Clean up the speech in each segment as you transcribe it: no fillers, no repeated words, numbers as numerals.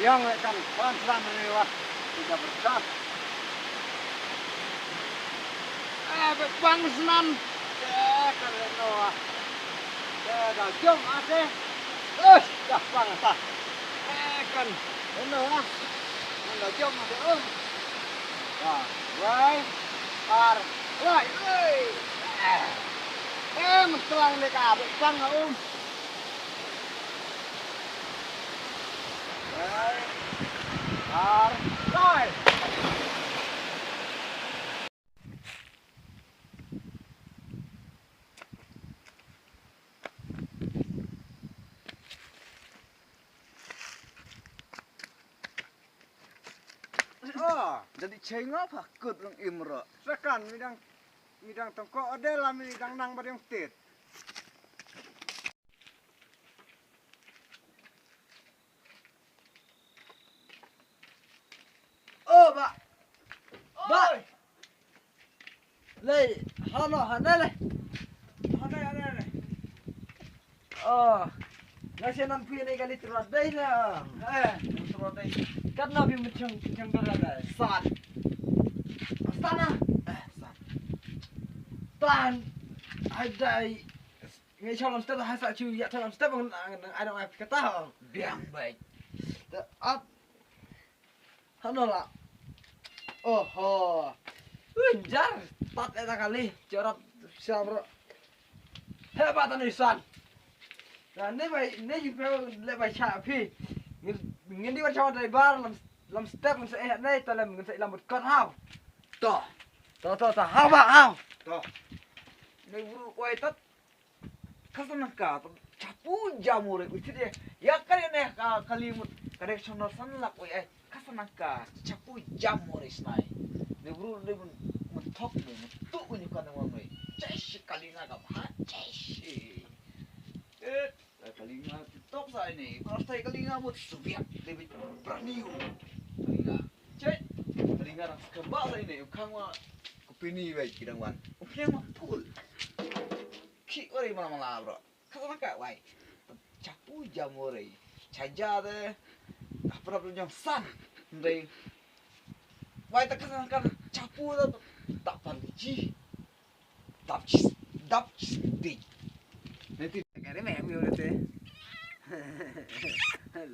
yang kan pelan-pelan lewat tidak bersah. Bang senan. Keren doa. Dah jom ase. Dah bang sah. Kan. Benar lah. Dah jom ase Wah, wai. Par. Wai, oi. Mentelang dekat bang Wai. Par. Wai. Jadi cengap hakut ng imro. Sekan midang tongko adela midang nang badang tit. Oh, Pak. Pak. Lei, hano hanale. Hane. Oh. Nasi nampi ni kali terus dai na. Terus dai. Kan nabi macam berada. San. Sana. San. Tan. Adai. Ngai chalam step hasa chu ya chalam step ang ada apa kata. Biang baik. Up. Hano la. Oho. Unjar. Tat eta kali. Jorot siamro. Hebat ni San. Nah, ini juga lebih capi. Ngin di macam dari bar lam step ngan saya nei talam ngan saya lam kat hau. Toh. Hau ba hau. Toh. Nei buru koi tat. Kasan ka capu jamur itu dia. Ya kan ne kalimut correctional sanlak oi kasan ka capu jamur isnai. Nei buru nei mentok tu ni kan ngomong. Cesh kalinga ka ha cesh. Kalinga TikTok saya ini. Kalau saya kalinga buat subiak lebih berani. Kalinga. Cek. Kalinga orang kembal saya ini. Ukang mah kepini baik kidang wan. Ukang mah pul. Ki ori malam bro. Kata nak wai. Capu jamore. Caja deh. Apa jam san. Ndai. Wai tak kan capu tak panci. Dap di. Nanti lagare me mi urete.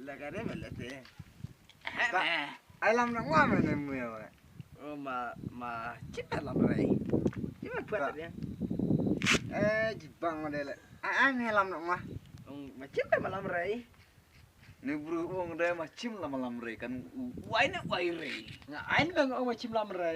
Lagare me lete. Alam nak ngam ne mu ya. Oh ma cipta lam rai. Cipta buat dia. Jibang model. An alam nak ngah. Ma cipta malam rai. Ni buru wong dia macam lam rai kan. Wai nak wai rai. Ngain bang macam lam rai.